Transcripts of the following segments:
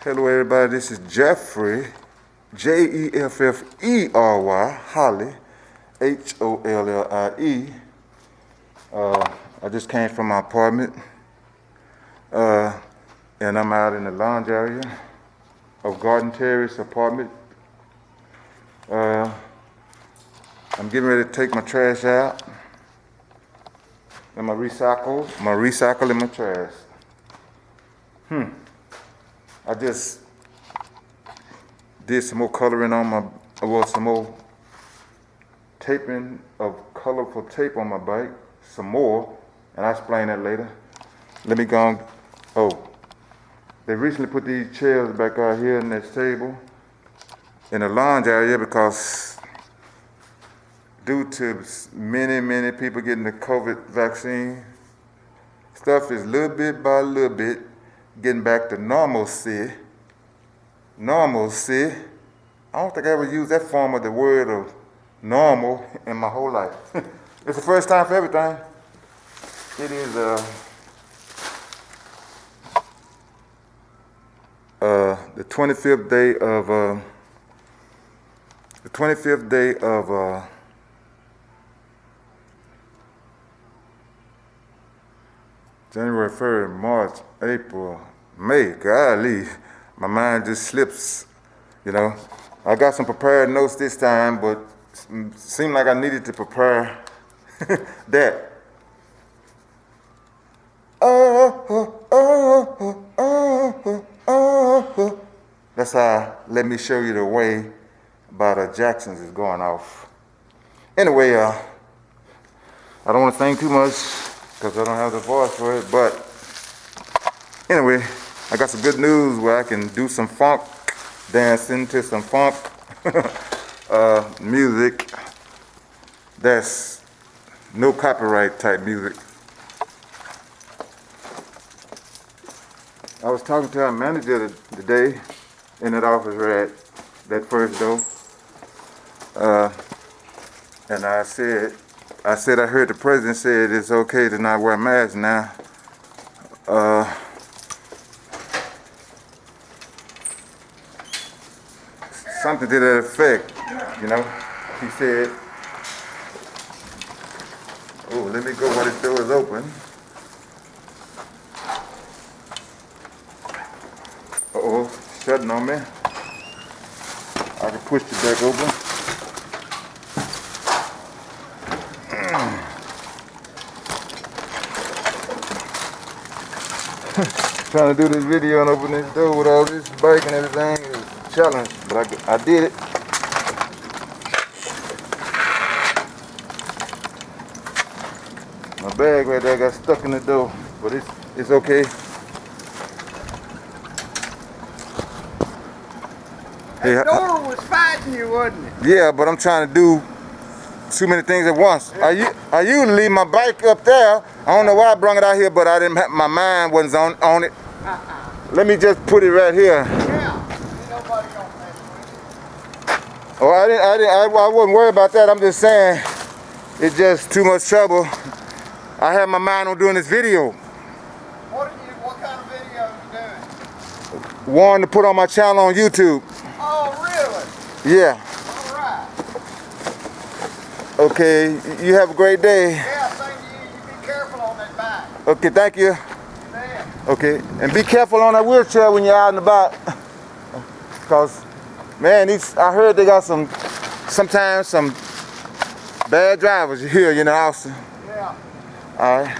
Hello everybody, this is Jeffrey, Jeffrey, Holly, Hollie. I just came from my apartment, and I'm out in the lounge area of Garden Terrace apartment. I'm getting ready to take my trash out, and my recycle in my trash. I just did some more coloring on some more taping of colorful tape on my bike, some more, and I'll explain that later. Let me go on. They recently put these chairs back out here in this table in the lounge area because due to many people getting the COVID vaccine, stuff is little bit by little bit getting back to normalcy. Normalcy. I don't think I ever used that form of the word of normal in my whole life. It's the first time for everything. It is the 25th day of January, February, March, April, May. Golly, my mind just slips, you know. I got some prepared notes this time, but it seemed like I needed to prepare that. That's how Let Me Show You the Way by the Jacksons is going off. Anyway, I don't want to sing too much because I don't have the voice for it, but anyway, I got some good news where I can do some funk, dancing to some funk music that's no copyright type music. I was talking to our manager today in that office right at that first door, and I said I heard the president said it's okay to not wear masks now. Something to that effect, you know. He said, let me go while this door is open. Shutting on me. I can push the back open. Trying to do this video and open this door with all this bike and everything is a challenge, but I did it. My bag right there got stuck in the door, but it's okay. That door was fighting you, wasn't it? Yeah, but I'm trying to do too many things at once. I usually leave my bike up there. I don't know why I brought it out here, but I didn't have, my mind wasn't on it. Let me just put it right here. Yeah, ain't nobody gonna mess with you. Oh, I wasn't worried about that. I'm just saying, it's just too much trouble. I had my mind on doing this video. What kind of video are you doing? One to put on my channel on YouTube. Oh, really? Yeah. All right. Okay, you have a great day. Yeah, thank you. You be careful on that bike. Okay, thank you. Man. Okay, and be careful on that wheelchair when you're out and about. Because, man, I heard they got sometimes some bad drivers here, you know, Austin. Yeah. All right.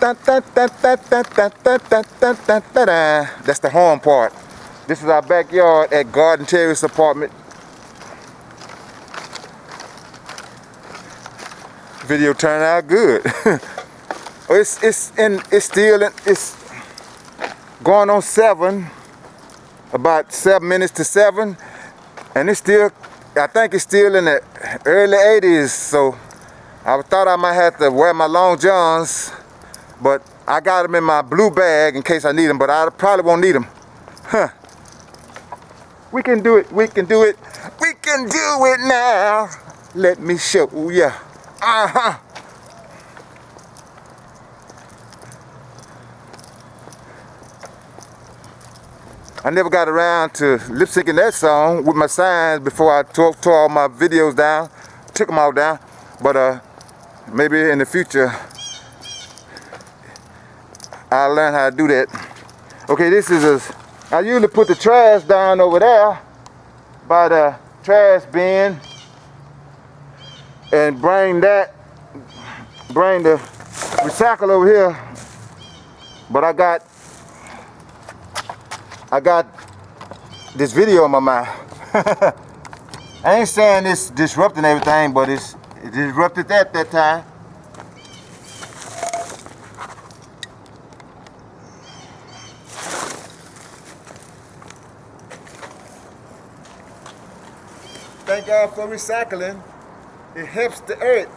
That's the horn part. This is our backyard at Garden Terrace apartment. Video turned out good. It's going on 7, about 7 minutes to 7, and I think it's still in the early 80s. So I thought I might have to wear my long johns, but I got them in my blue bag in case I need them, but I probably won't need them. We can do it, we can do it, we can do it now. Let me show ya. I never got around to lip syncing that song with my signs before I tore all my videos down, took them all down. But maybe in the future, I'll learn how to do that. Okay, I usually put the trash down over there by the trash bin and bring the recycle over here. But I got this video on my mind. I ain't saying it's disrupting everything, but it disrupted that time. Thank God for recycling. It helps the earth.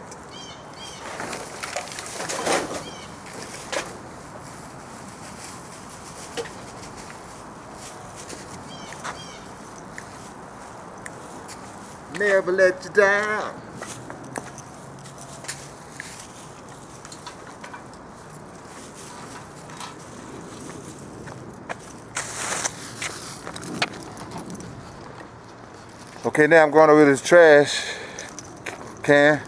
Never let you down. Okay, now I'm going over this trash can.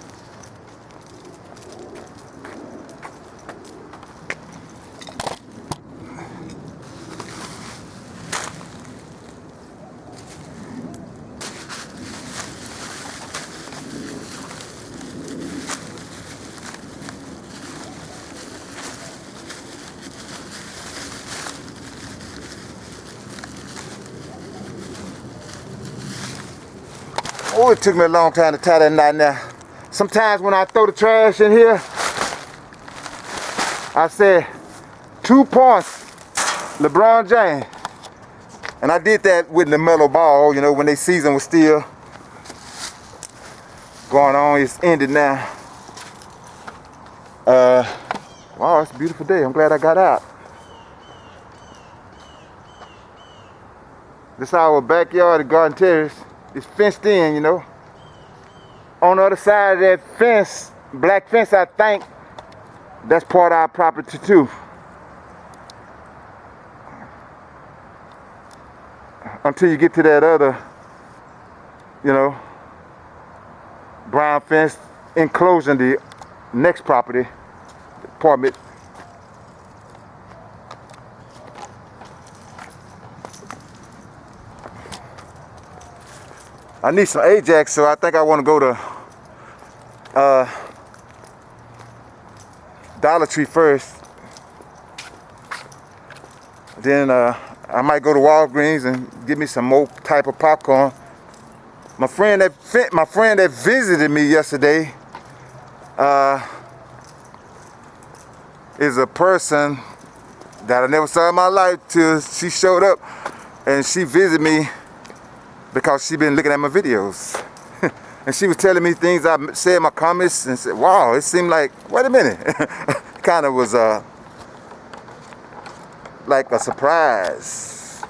Oh, it took me a long time to tie that knot now. Sometimes when I throw the trash in here, I say 2 points, LeBron James. And I did that with the LaMelo Ball, you know, when their season was still going on. It's ended now. Wow, it's a beautiful day. I'm glad I got out. This is our backyard at Garden Terrace. It's fenced in, you know. On the other side of that fence, black fence, I think, that's part of our property too. Until you get to that other, you know, brown fence enclosing the next property, apartment. I need some Ajax, so I think I want to go to Dollar Tree first. Then I might go to Walgreens and get me some more type of popcorn. My friend that visited me yesterday is a person that I never saw in my life till she showed up, and she visited me because she been looking at my videos. And she was telling me things I said in my comments and said, wow, it seemed like, wait a minute. It kind of was like a surprise.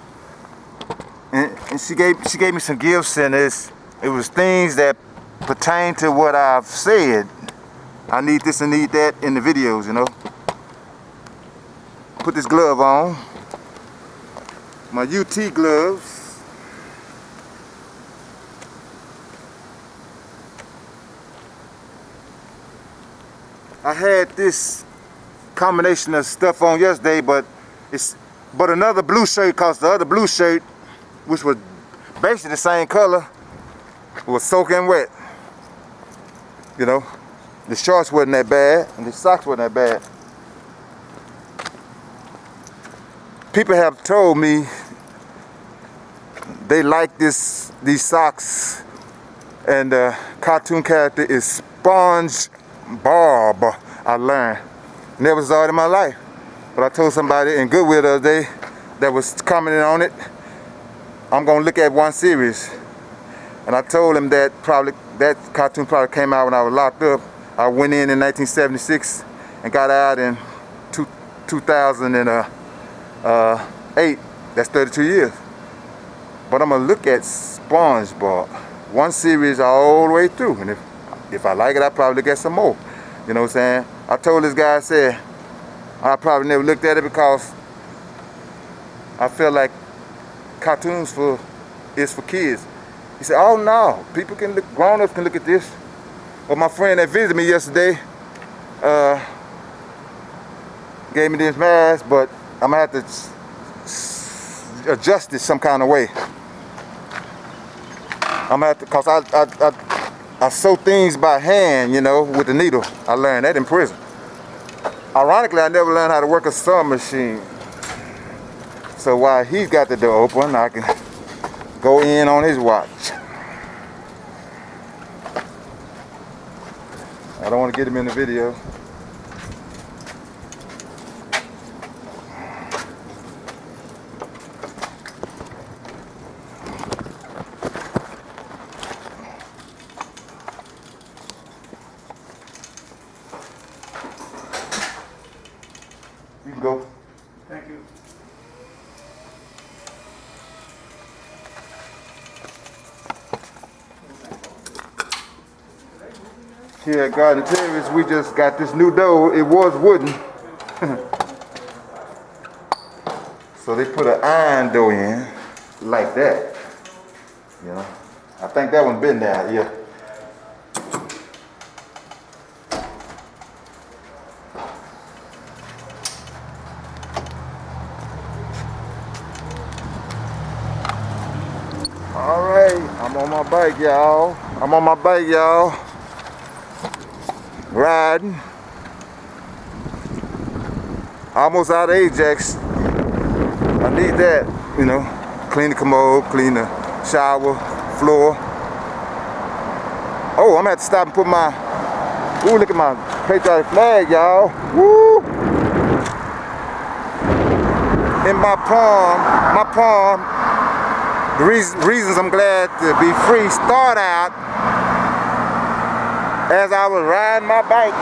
And she gave me some gifts, and it was things that pertain to what I've said. I need this and need that in the videos, you know. Put this glove on. My UT gloves. I had this combination of stuff on yesterday, but another blue shirt, cause the other blue shirt, which was basically the same color, was soaking wet. You know, the shorts wasn't that bad, and the socks wasn't that bad. People have told me they like these socks, and the cartoon character is SpongeBob. I learned. Never saw it in my life. But I told somebody in Goodwill the other day that was commenting on it, I'm gonna look at one series. And I told him that cartoon probably came out when I was locked up. I went in 1976 and got out in 2008. That's 32 years. But I'm gonna look at SpongeBob, one series all the way through. And if I like it, I'll probably look at some more. You know what I'm saying? I told this guy, I said, I probably never looked at it because I feel like cartoons is for kids. He said, oh no, people can look, grown-ups can look at this. Well, my friend that visited me yesterday gave me this mask, but I'm gonna have to adjust it some kind of way. I'm gonna have to, cause I sew things by hand, you know, with the needle. I learned that in prison. Ironically, I never learned how to work a sewing machine. So while he's got the door open, I can go in on his watch. I don't want to get him in the video. You can go. Thank you. Here at Garden Terrace, we just got this new door. It was wooden. So they put an iron door in, like that. You know, I think that one's been there, yeah. All right, I'm on my bike, y'all. I'm on my bike, y'all. Riding. Almost out of Ajax. I need that, you know. Clean the commode, clean the shower, floor. Oh, I'm gonna have to stop and put my, ooh, look at my patriotic flag, y'all. Woo! In my palm, the reasons I'm glad to be free start out as I was riding my bike.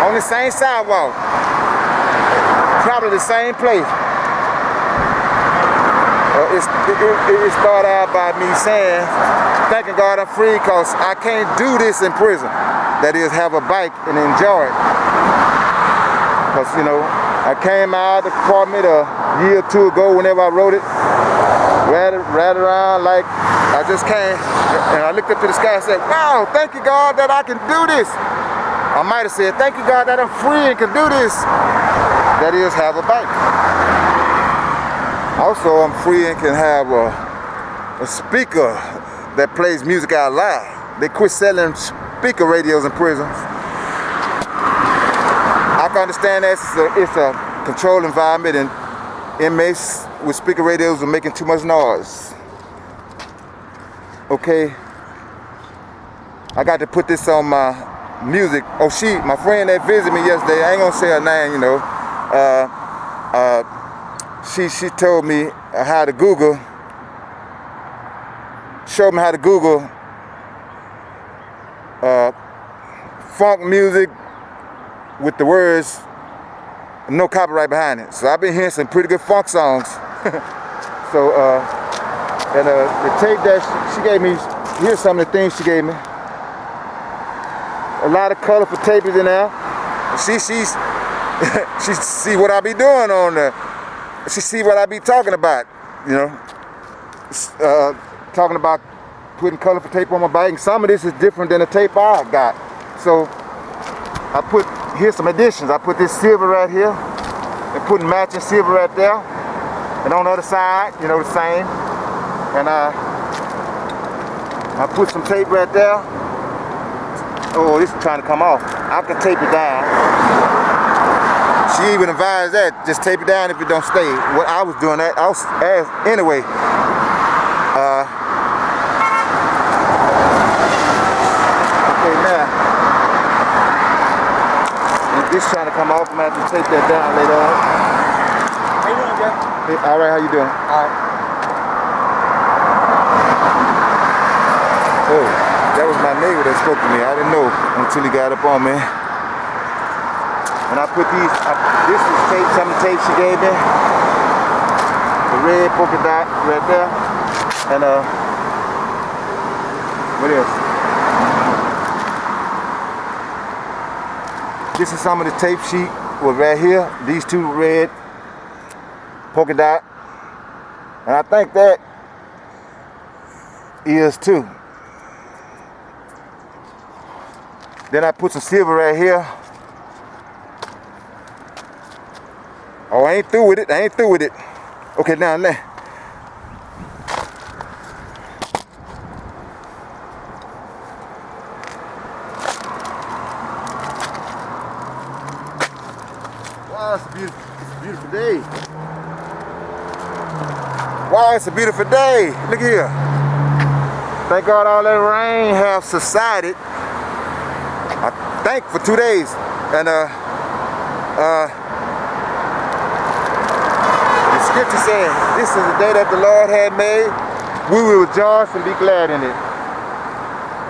On the same sidewalk. Probably the same place. It started out by me saying, thanking God I'm free because I can't do this in prison. That is, have a bike and enjoy it. Because, you know, I came out of the department a year or two ago whenever I wrote it. Ran around like I just came, and I looked up to the sky and said, wow, thank you God that I can do this. I might have said, thank you God that I'm free and can do this. That is, have a bike. Also, I'm free and can have a speaker that plays music out loud. They quit selling speaker radios in prisons. I can understand that it's a controlled environment and inmates with speaker radios are making too much noise. Okay, I got to put this on my music. Oh, my friend that visited me yesterday, I ain't gonna say her name, you know. She told me how to Google, showed me how to Google funk music with the words, no copyright behind it. So I've been hearing some pretty good funk songs. So, the tape that she gave me, here's some of the things she gave me. A lot of colorful tape is in there. She see what I be doing on the, she see what I be talking about, you know. Talking about putting colorful tape on my bike, and some of this is different than the tape I got. So, here's some additions. I put this silver right here, and putting matching silver right there. And on the other side, you know, the same. And I put some tape right there. Oh, this is trying to come off. I can tape it down. She even advised that, just tape it down if it don't stay. What I was doing that, anyway. Okay, now. This trying to come off, I'm gonna have to take that down later on. How you doing, Jeff? Hey, all right, how you doing? All right. Oh, that was my neighbor that spoke to me. I didn't know until he got up on me. And I put these, this is tape, some of the tape she gave me. The red polka dot right there. And what else? This is some of the tape sheet was right here. These two red polka dot. And I think that is too. Then I put some silver right here. Oh, I ain't through with it. I ain't through with it. Okay, now let. Wow, it's a beautiful day. Wow, it's a beautiful day. Look here. Thank God all that rain have subsided. I think for 2 days. And the scripture said, this is the day that the Lord had made. We will rejoice and be glad in it.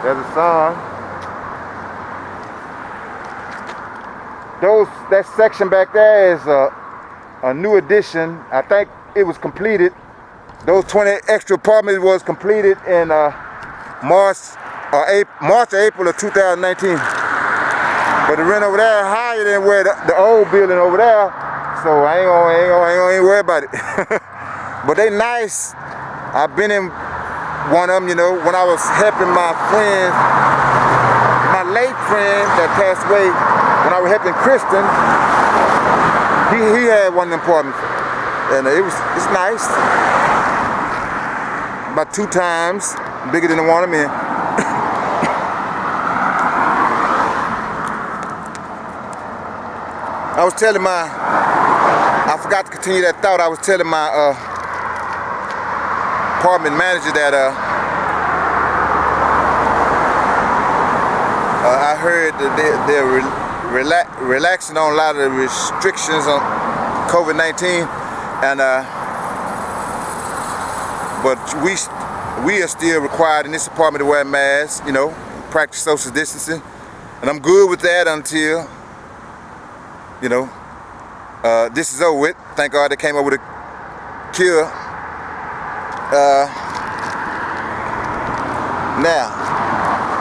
There's a song. That section back there is a new addition. I think it was completed. Those 20 extra apartments was completed in March or April of 2019. But the rent over there higher than where the old building over there, so I ain't gonna worry about it. But they nice. I've been in one of them, you know, when I was helping my friend, my late friend that passed away. When I was helping Kristen, he had one of them apartments, and it's nice. About 2 times bigger than the one I'm in. I was telling I forgot to continue that thought. I was telling my apartment manager that I heard that they're relaxing on a lot of the restrictions on COVID-19, and but we are still required in this apartment to wear masks, you know, practice social distancing, and I'm good with that until, you know, this is over with. Thank God they came up with a cure. Now,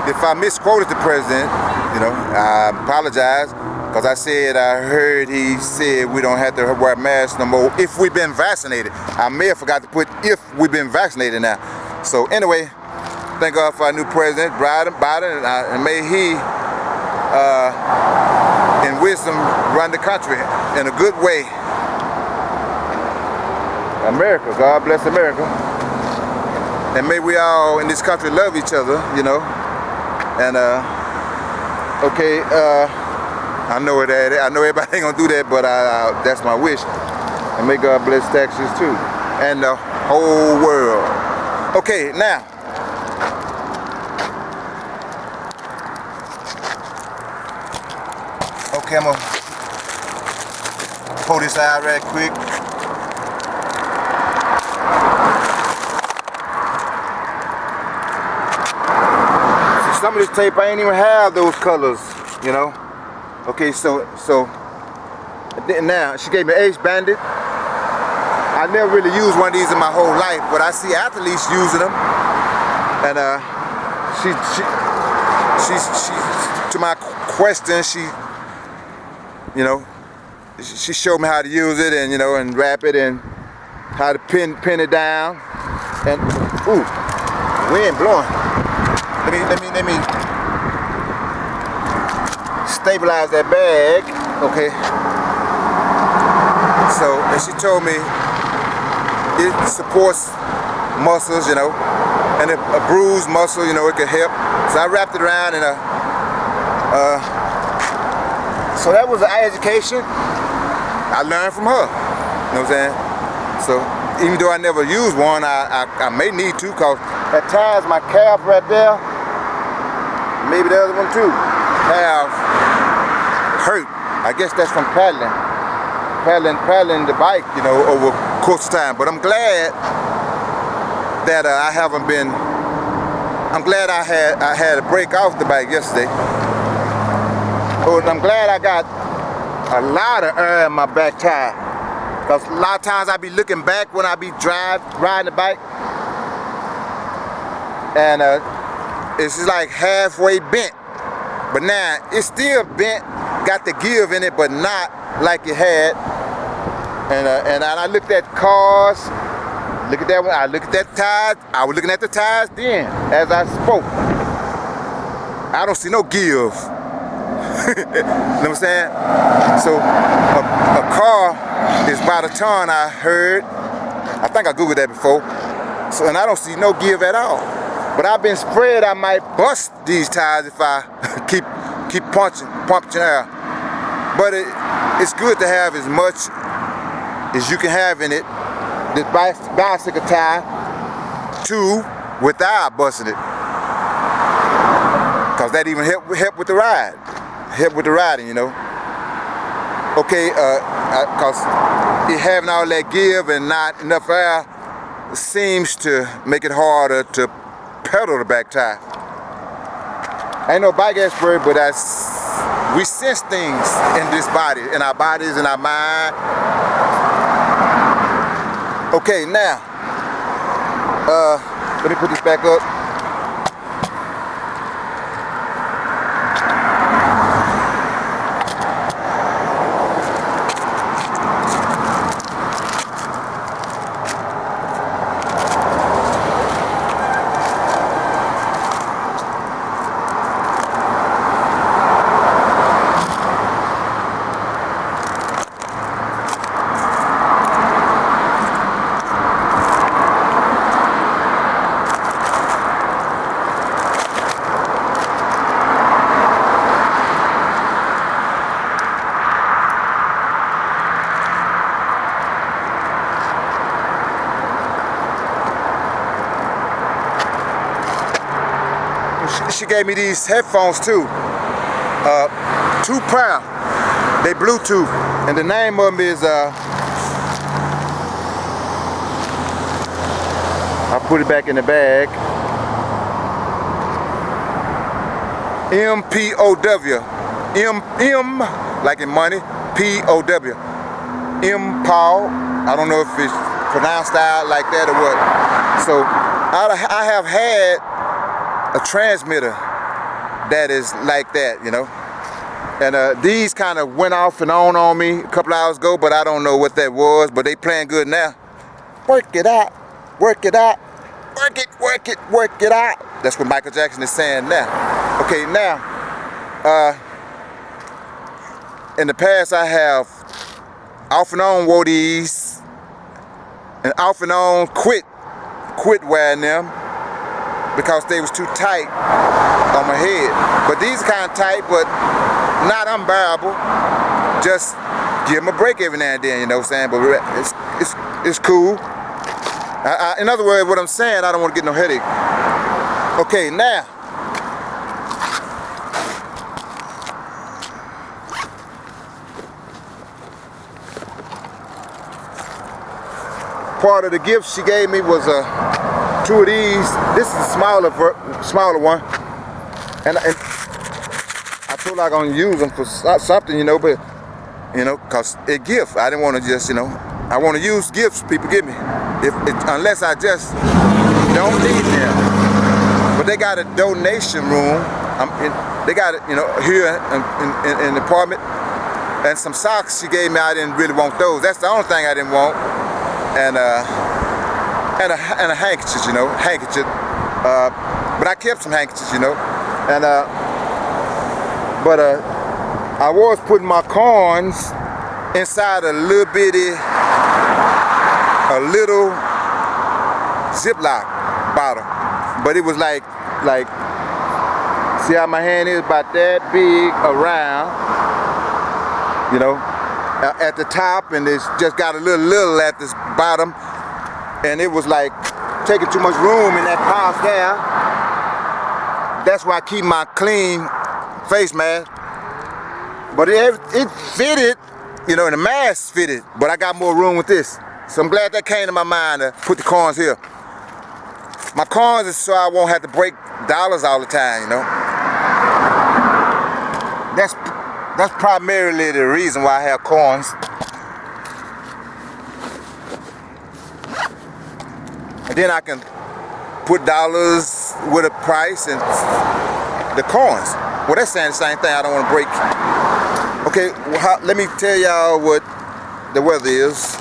if I misquoted the president, you know, I apologize, because I heard he said we don't have to wear masks no more if we've been vaccinated. I may have forgot to put if we've been vaccinated now. So anyway, thank God for our new president, Biden, and may he, in wisdom, run the country in a good way. America, God bless America. And may we all in this country love each other, you know. And okay, I know everybody ain't gonna do that, but that's my wish. And may God bless Texas too, and the whole world. Okay, now. Okay, I'm gonna pull this out right quick. Some of this tape, I ain't even have those colors, you know. Okay, so now she gave me Ace Bandit. I never really used one of these in my whole life, but I see athletes using them, and she to my question, you know, she showed me how to use it, and you know, and wrap it, and how to pin it down, and ooh, wind blowing. Let me stabilize that bag, okay? So, and she told me it supports muscles, you know, and a bruised muscle, you know, it could help. So I wrapped it around, and so that was an education I learned from her. You know what I'm saying? So even though I never used one, I may need to, cause at times my calf right there, maybe the other one too, have hurt. I guess that's from paddling the bike, you know, over a course of time. But I'm glad that I haven't been. I'm glad I had a break off the bike yesterday. But I'm glad I got a lot of air in my back tire. Cause a lot of times I be looking back when I be riding the bike, and it's just like halfway bent. But now it's still bent, got the give in it, but not like it had And I looked at cars. Look at that one. I look at that tires. I was looking at the tires then as I spoke. I don't see no give. You know what I'm saying? So a car is about a ton, I heard. I think I Googled that before. So, and I don't see no give at all. But I've been spread, I might bust these tires if I keep pumping air. But it's good to have as much as you can have in it. This bicycle tire, too, without busting it. Cause that even help with the ride. Help with the riding, you know. Okay, cause it having all that give and not enough air seems to make it harder to pedal the back tire. I ain't no bike expert, but we sense things in this body, in our bodies, in our mind. Okay, now, let me put this back up. She gave me these headphones too, 2 pair. They Bluetooth, and the name of them is I'll put it back in the bag. MPOW, M like in money, POW, MPOW. I don't know if it's pronounced out like that or what. So I have had a transmitter that is like that, you know. And these kind of went off and on me a couple hours ago, but I don't know what that was, but they playing good now. Work it out, work it out, work it, work it, work it out. That's what Michael Jackson is saying now. Okay, now, in the past I have off and on wore these, and off and on quit wearing them, because they was too tight on my head. But these are kind of tight, but not unbearable. Just give them a break every now and then, you know what I'm saying? But it's cool. In other words, what I'm saying, I don't want to get no headache. Okay, now. Part of the gift she gave me was 2 of these. This is a smaller one, and I told her I'm gonna use them for something, you know, but you know, cause it gift. I didn't want to just, you know, I want to use gifts people give me, unless I just don't need them. But they got a donation room. They got it, you know, here in the apartment, and some socks she gave me. I didn't really want those. That's the only thing I didn't want. And a handkerchief, you know, but I kept some handkerchiefs, you know, and I was putting my coins inside a little Ziploc bottle, but it was like, see how my hand is about that big around, you know, at the top, and it's just got a little at this bottom, and it was like taking too much room in that pouch there. That's why I keep my clean face mask. But it fitted, you know, and the mask fitted, but I got more room with this. So I'm glad that came to my mind to put the coins here. My coins is so I won't have to break dollars all the time, you know. That's primarily the reason why I have coins. And then I can put dollars with a price and the coins. Well, that's saying the same thing. I don't want to break. Okay, let me tell y'all what the weather is.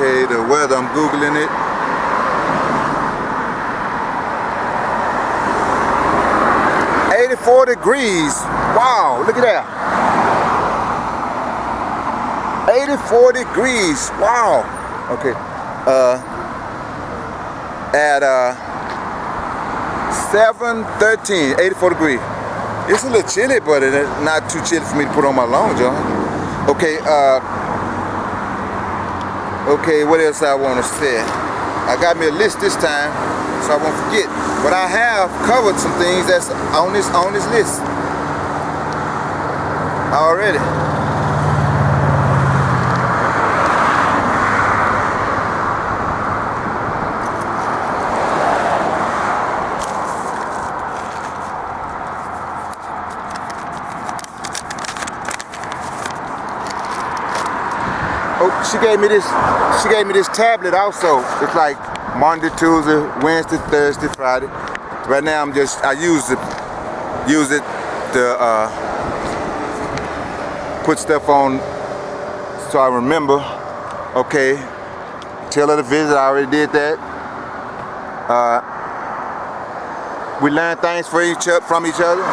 Okay, the weather, I'm Googling it. .84 degrees. Wow, look at that. 84 degrees. Wow. Okay. At 7:13, 84 degrees. It's a little chilly, but it's not too chilly for me to put on my long john. Okay, okay, what else I want to say? I got me a list this time, so I won't forget. But I have covered some things that's on this list already. Oh, she gave me this tablet also. It's like Monday, Tuesday, Wednesday, Thursday, Friday. Right now I use it to put stuff on so I remember. Okay, tell her to visit, I already did that. We learn things from each other.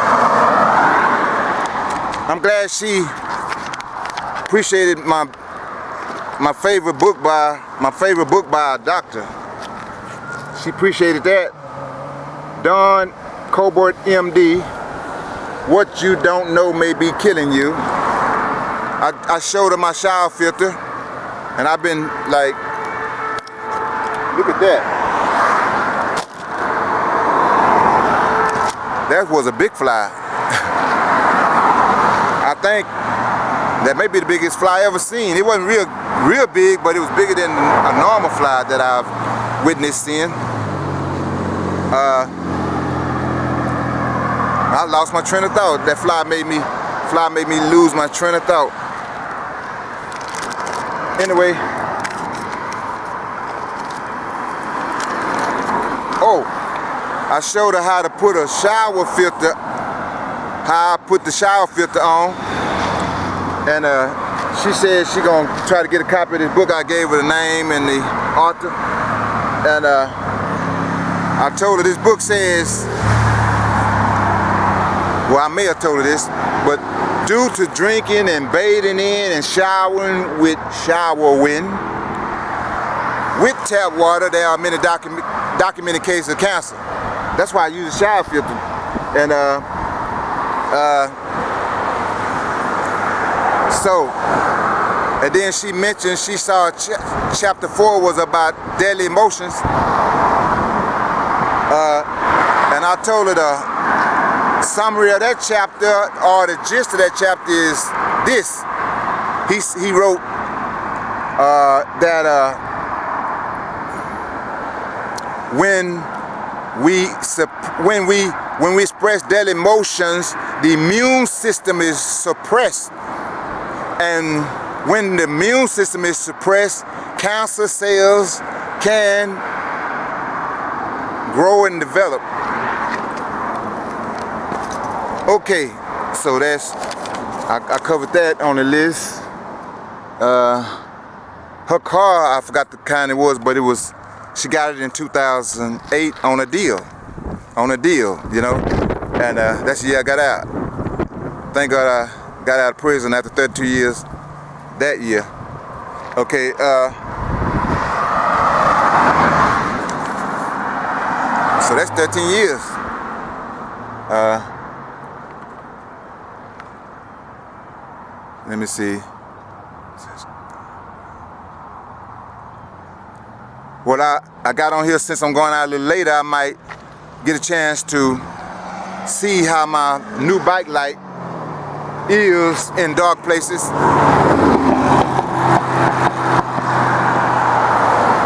I'm glad she appreciated my favorite book by a doctor. She appreciated that. Don Colbert, MD. What you don't know may be killing you. I showed her my shower filter, and I've been like, look at that. That was a big fly. I think that may be the biggest fly I ever seen. It wasn't real big, but it was bigger than a normal fly that I've witnessed in. I lost my train of thought. That fly made me lose my train of thought. Anyway. Oh, I showed her how to put a shower filter, how I put the shower filter on. And she said she gonna try to get a copy of this book. I gave her the name and the author. And I told her this book says, well, I may have told her this, but due to drinking and bathing in and showering with tap water, there are many documented cases of cancer. That's why I use a shower filter. And and then she mentioned she saw chapter 4 was about deadly emotions. And I told her the summary of that chapter, or the gist of that chapter, is this. He wrote that when we express deadly emotions, the immune system is suppressed. And when the immune system is suppressed, cancer cells can grow and develop. Okay, so that's, I covered that on the list. Her car, I forgot the kind it was, but she got it in 2008 on a deal, you know, and that's the year I got out. Thank God I got out of prison after 32 years that year. Okay, so that's 13 years. Let me see. Well, I got on here since I'm going out a little later. I might get a chance to see how my new bike light is in dark places.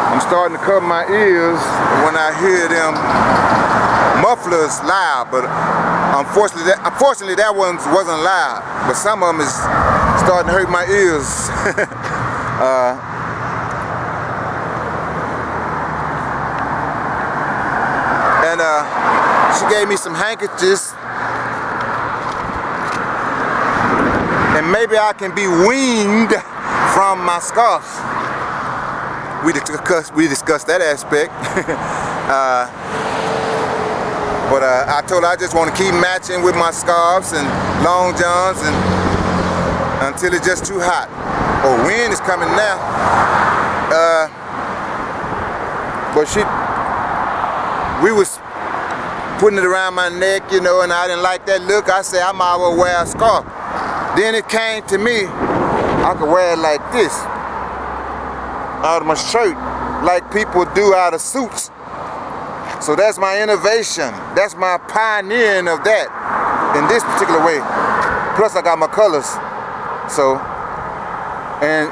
I'm starting to cover my ears when I hear them muffler's loud, but unfortunately that one wasn't loud. But some of them is starting to hurt my ears. And she gave me some handkerchiefs, and maybe I can be weaned from my scarf. We discussed that aspect. But I told her I just want to keep matching with my scarves and long johns and until it's just too hot. Oh, wind is coming now. But we was putting it around my neck, you know, and I didn't like that look. I said I might as well wear a scarf. Then it came to me, I could wear it like this, out of my shirt, like people do out of suits. So that's my innovation. That's my pioneering of that in this particular way. Plus I got my colors. So, and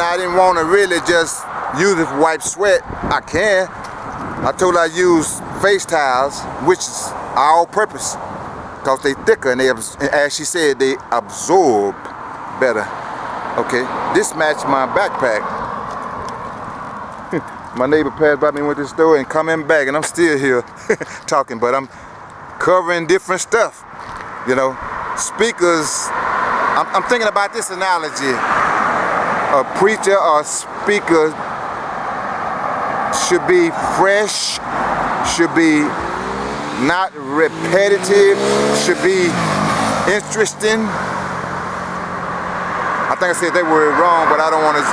I didn't want to really just use it for wipe sweat. I can. I told her I use face towels, which is all purpose, because they thicker and they, as she said, they absorb better. Okay, this matched my backpack. My neighbor passed by me and went to the store and coming back, and I'm still here talking, but I'm covering different stuff. You know, speakers, I'm thinking about this analogy. A preacher or speaker should be fresh, should be not repetitive, should be interesting. I think I said that word wrong, but I don't want to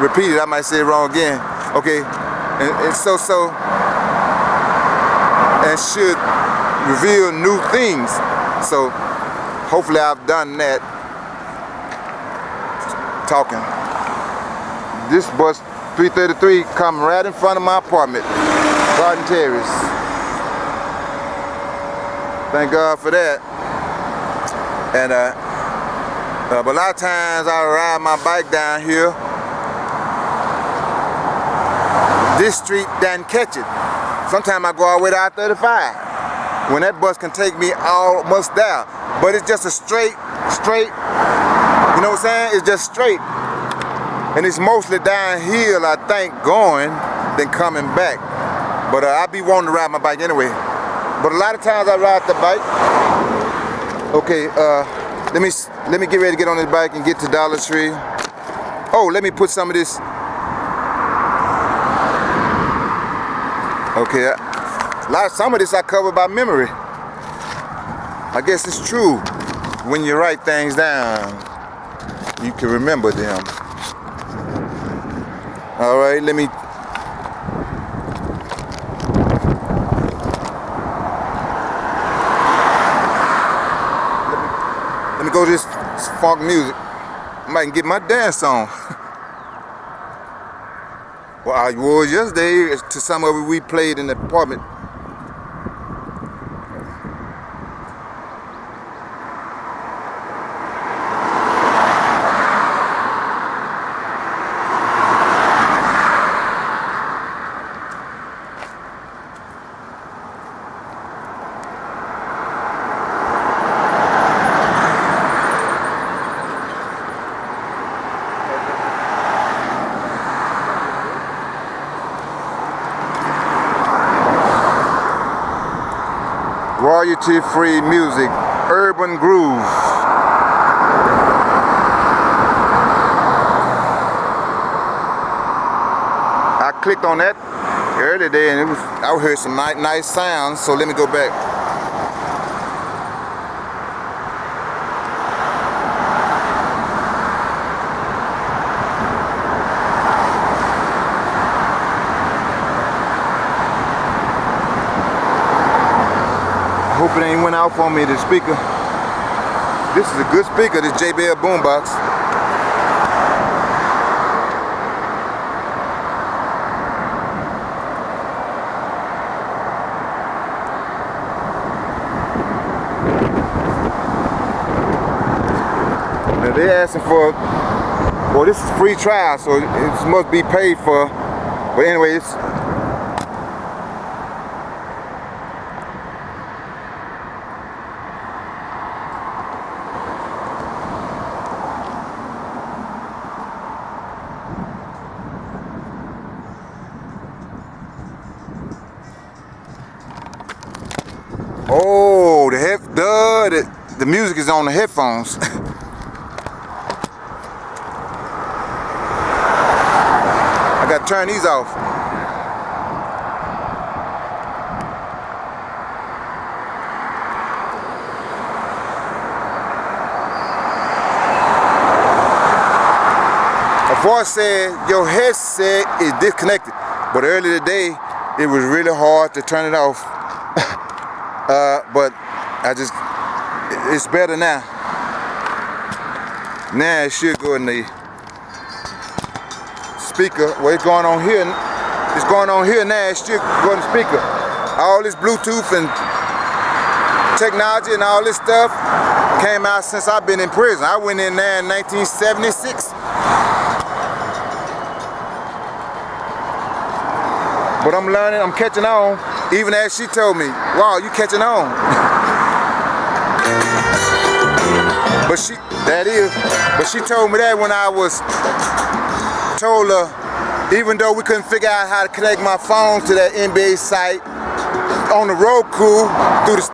repeat it. I might say it wrong again. Okay, and should reveal new things. So hopefully I've done that talking. This bus 333 come right in front of my apartment, Garden Terrace. Thank God for that. And but a lot of times I ride my bike down here. This street doesn't catch it. Sometimes I go all the way to I-35 when that bus can take me almost there. But it's just a straight, you know what I'm saying? It's just straight. And it's mostly downhill, I think, going than coming back. But I be wanting to ride my bike anyway. But a lot of times I ride the bike. Okay, let me get ready to get on this bike and get to Dollar Tree. Oh, let me put some of this. Okay, some of this I cover by memory. I guess it's true. When you write things down, you can remember them. All right, let me go to this funk music. I might get my dance on. Well, I was yesterday to some of it we played in the apartment. Royalty-free music, urban groove. I clicked on that earlier today and I heard some nice sounds, so let me go back. Hope it ain't went off on me, the speaker. This is a good speaker, this JBL boombox. Now they're asking for, well, this is free trial, so it must be paid for. But anyway, Oh, the music is on the headphones. I gotta turn these off. A voice said your headset is disconnected, but earlier today it was really hard to turn it off. But it's better now. Now it should go in the speaker. What's going on here? It's going on here now. It should go in the speaker. All this Bluetooth and technology and all this stuff came out since I've been in prison. I went in there in 1976. But I'm learning, I'm catching on, even as she told me, wow, you catching on. But she told me that when I told her, even though we couldn't figure out how to connect my phone to that NBA site on the Roku through the